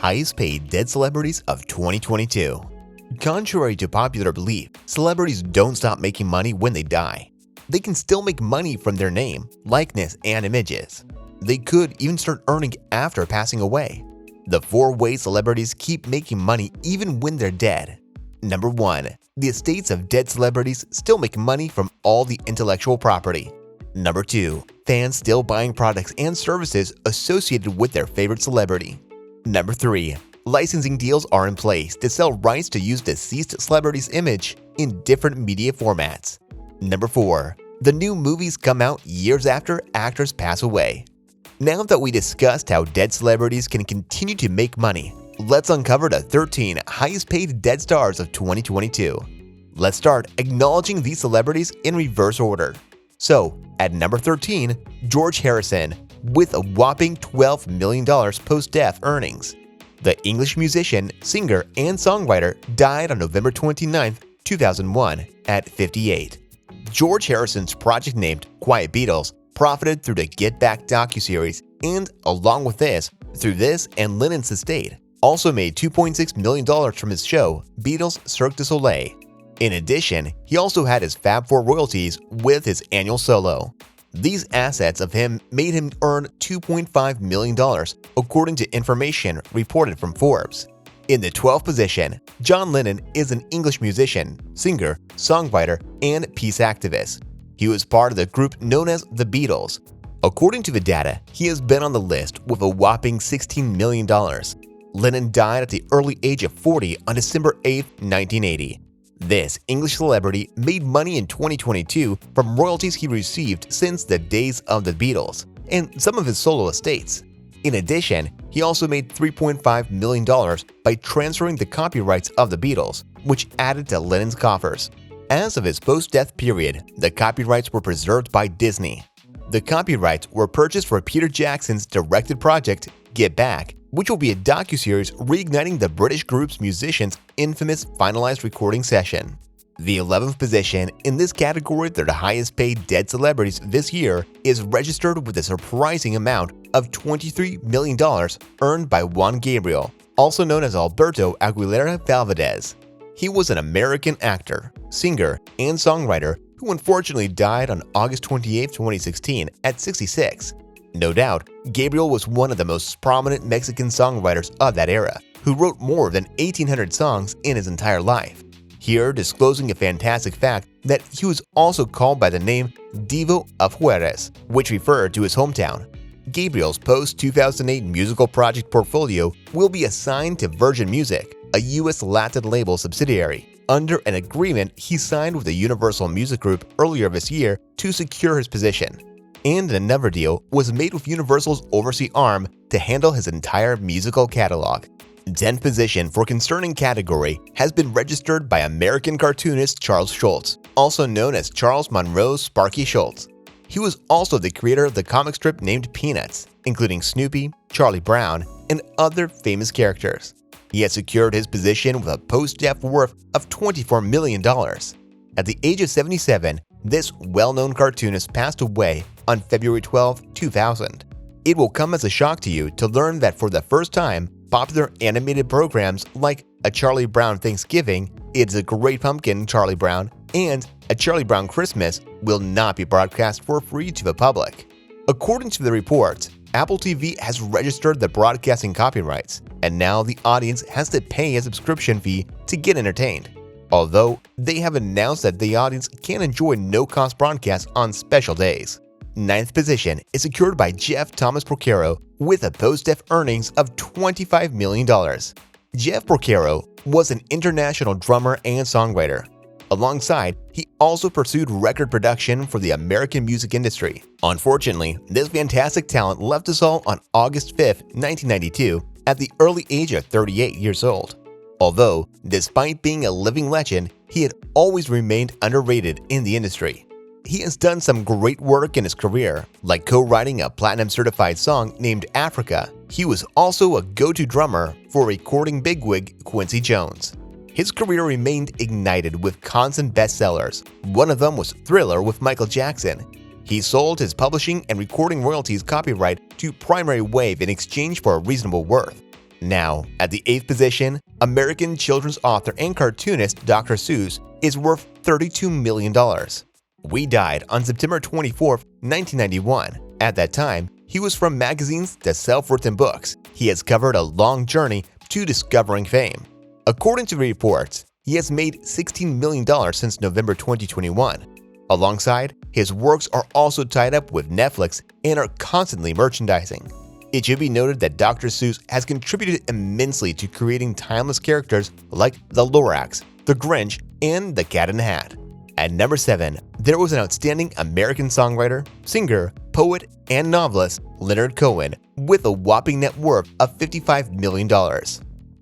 highest paid dead celebrities of 2022. Contrary to popular belief, celebrities don't stop making money when they die. They can still make money from their name, likeness, and images. They could even start earning after passing away. The 4 ways celebrities keep making money even when they're dead. Number 1. The estates of dead celebrities still make money from all the intellectual property. Number 2. Fans still buying products and services associated with their favorite celebrity. Number 3. Licensing deals are in place to sell rights to use deceased celebrities' image in different media formats. Number 4. The new movies come out years after actors pass away. Now that we discussed how dead celebrities can continue to make money, let's uncover the 13 highest paid dead stars of 2022. Let's start acknowledging these celebrities in reverse order. So, at number 13, George Harrison, with a whopping $12 million post-death earnings. The English musician, singer, and songwriter died on November 29, 2001, at 58. George Harrison's project named Quiet Beatles profited through the Get Back docuseries and, along with this, through this and Lennon's estate, also made $2.6 million from his show Beatles Cirque du Soleil. In addition, he also had his Fab Four royalties with his annual solo. These assets of him made him earn $2.5 million, according to information reported from Forbes. In the 12th position, John Lennon is an English musician, singer, songwriter, and peace activist. He was part of the group known as the Beatles. According to the data, he has been on the list with a whopping $16 million. Lennon died at the early age of 40 on December 8, 1980. This English celebrity made money in 2022 from royalties he received since the days of the Beatles and some of his solo estates. In addition, he also made $3.5 million by transferring the copyrights of the Beatles, which added to Lennon's coffers. As of his post-death period, the copyrights were preserved by Disney. The copyrights were purchased for Peter Jackson's directed project, Get Back, which will be a docuseries reigniting the British group's musicians' infamous finalized recording session. The 11th position in this category, they're the highest paid dead celebrities this year, is registered with a surprising amount of $23 million earned by Juan Gabriel, also known as Alberto Aguilera Valdez. He was an American actor, singer, and songwriter who unfortunately died on August 28, 2016 at 66. No doubt, Gabriel was one of the most prominent Mexican songwriters of that era, who wrote more than 1,800 songs in his entire life. Here disclosing a fantastic fact that he was also called by the name Divo of Juarez, which referred to his hometown. Gabriel's post-2008 musical project portfolio will be assigned to Virgin Music, a U.S. Latin label subsidiary, under an agreement he signed with the Universal Music Group earlier this year to secure his position. And another deal was made with Universal's overseas arm to handle his entire musical catalog. 10th position for concerning category has been registered by American cartoonist Charles Schulz, also known as Charles Monroe Sparky Schulz. He was also the creator of the comic strip named Peanuts, including Snoopy, Charlie Brown, and other famous characters. He has secured his position with a post-death worth of $24 million. At the age of 77, this well-known cartoonist passed away on February 12, 2000. It will come as a shock to you to learn that for the first time, popular animated programs like A Charlie Brown Thanksgiving, It's a Great Pumpkin, Charlie Brown, and A Charlie Brown Christmas will not be broadcast for free to the public. According to the reports, Apple TV has registered the broadcasting copyrights, and now the audience has to pay a subscription fee to get entertained. Although they have announced that the audience can enjoy no-cost broadcasts on special days. 9th position is secured by Jeff Thomas Porcaro with a post-death earnings of $25 million. Jeff Porcaro was an international drummer and songwriter. Alongside, he also pursued record production for the American music industry. Unfortunately, this fantastic talent left us all on August 5, 1992, at the early age of 38 years old. Although, despite being a living legend, he had always remained underrated in the industry. He has done some great work in his career, like co-writing a platinum-certified song named Africa. He was also a go-to drummer for recording bigwig Quincy Jones. His career remained ignited with constant bestsellers. One of them was Thriller with Michael Jackson. He sold his publishing and recording royalties copyright to Primary Wave in exchange for a reasonable worth. Now, at the 8th position, American children's author and cartoonist Dr. Seuss is worth $32 million. We died on September 24, 1991. At that time, he was from magazines to self-written books. He has covered a long journey to discovering fame. According to reports, he has made $16 million since November 2021. Alongside, his works are also tied up with Netflix and are constantly merchandising. It should be noted that Dr. Seuss has contributed immensely to creating timeless characters like the Lorax, the Grinch, and the Cat in the Hat. At number 7, there was an outstanding American songwriter, singer, poet, and novelist, Leonard Cohen, with a whopping net worth of $55 million.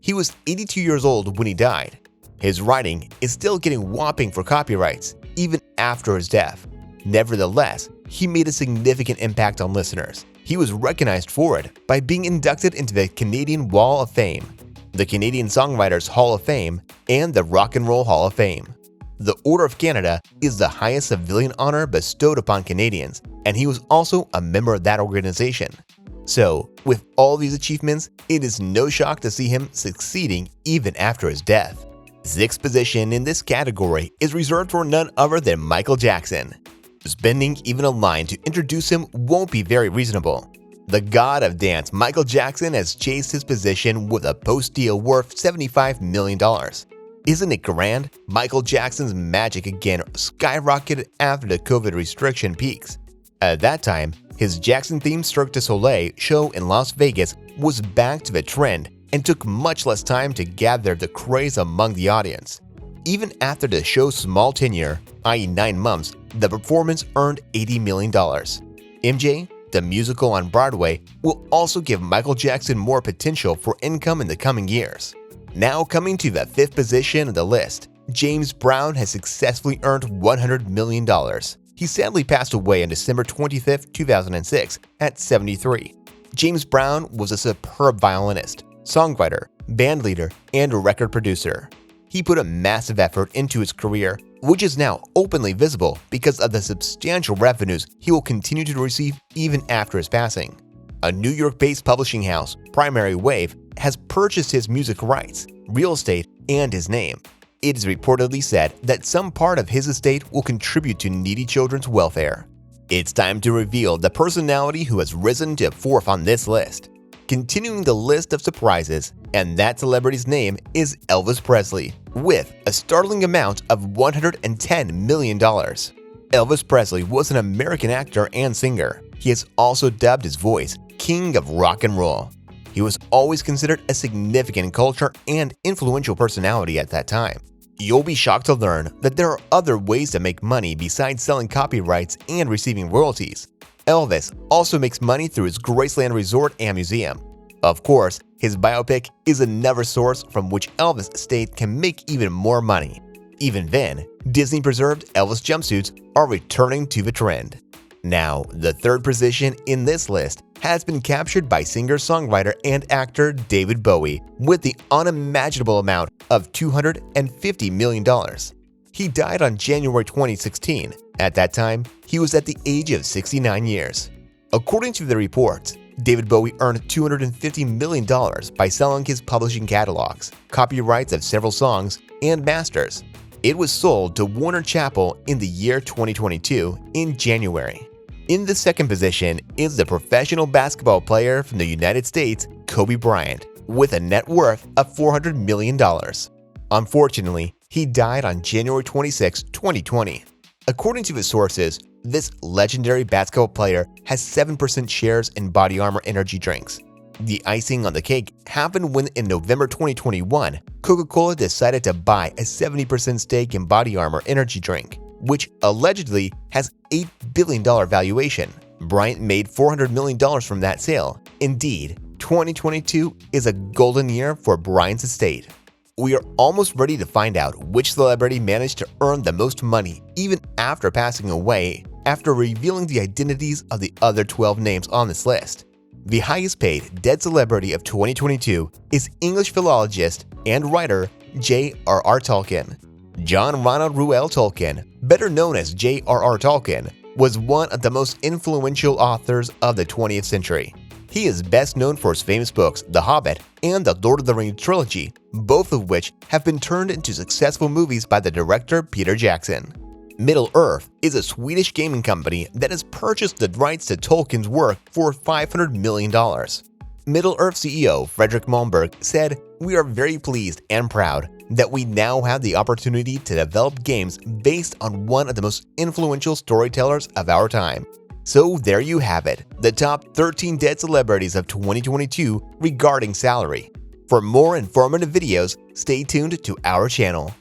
He was 82 years old when he died. His writing is still getting whopping for copyrights, even after his death. Nevertheless, he made a significant impact on listeners. He was recognized for it by being inducted into the Canadian Wall of Fame, the Canadian Songwriters Hall of Fame, and the Rock and Roll Hall of Fame. The Order of Canada is the highest civilian honor bestowed upon Canadians, and he was also a member of that organization. So, with all these achievements, it is no shock to see him succeeding even after his death. 6th position in this category is reserved for none other than Michael Jackson. Spending even a line to introduce him won't be very reasonable. The god of dance Michael Jackson has chased his position with a post-deal worth $75 million. Isn't it grand? Michael Jackson's magic again skyrocketed after the COVID restriction peaks. At that time, his Jackson-themed Cirque du Soleil show in Las Vegas was back to the trend and took much less time to gather the craze among the audience. Even after the show's small tenure, i.e. 9 months, the performance earned $80 million. MJ, the musical on Broadway, will also give Michael Jackson more potential for income in the coming years. Now coming to the 5th position of the list, James Brown has successfully earned $100 million. He sadly passed away on December 25, 2006 at 73. James Brown was a superb violinist, songwriter, bandleader, and record producer. He put a massive effort into his career, which is now openly visible because of the substantial revenues he will continue to receive even after his passing. A New York-based publishing house, Primary Wave, has purchased his music rights, real estate, and his name. It is reportedly said that some part of his estate will contribute to needy children's welfare. It's time to reveal the personality who has risen to 4th on this list. Continuing the list of surprises, and that celebrity's name is Elvis Presley, with a startling amount of $110 million. Elvis Presley was an American actor and singer. He has also dubbed his voice King of Rock and Roll. He was always considered a significant culture and influential personality at that time. You'll be shocked to learn that there are other ways to make money besides selling copyrights and receiving royalties. Elvis also makes money through his Graceland Resort and Museum. Of course, his biopic is another source from which Elvis' estate can make even more money. Even then, Disney-preserved Elvis jumpsuits are returning to the trend. Now, the 3rd position in this list has been captured by singer-songwriter and actor David Bowie with the unimaginable amount of $250 million. He died on January 2016. At that time, he was at the age of 69 years. According to the reports, David Bowie earned $250 million by selling his publishing catalogs, copyrights of several songs, and masters. It was sold to Warner Chappell in the year 2022 in January. In the 2nd position is the professional basketball player from the United States, Kobe Bryant, with a net worth of $400 million. Unfortunately, he died on January 26, 2020. According to his sources, this legendary basketball player has 7% shares in Body Armor energy drinks. The icing on the cake happened when in November 2021, Coca-Cola decided to buy a 70% stake in Body Armor energy drink, which allegedly has $8 billion valuation. Bryant made $400 million from that sale. Indeed, 2022 is a golden year for Bryant's estate. We are almost ready to find out which celebrity managed to earn the most money even after passing away, after revealing the identities of the other 12 names on this list. The highest paid dead celebrity of 2022 is English philologist and writer J.R.R. Tolkien. John Ronald Reuel Tolkien, better known as J.R.R. Tolkien, was one of the most influential authors of the 20th century. He is best known for his famous books The Hobbit and the Lord of the Rings trilogy, both of which have been turned into successful movies by the director Peter Jackson. Middle-earth is a Swedish gaming company that has purchased the rights to Tolkien's work for $500 million. Middle-earth CEO Fredrik Malmberg said, "We are very pleased and proud that we now have the opportunity to develop games based on one of the most influential storytellers of our time." So there you have it, the top 13 dead celebrities of 2022 regarding salary. For more informative videos, stay tuned to our channel.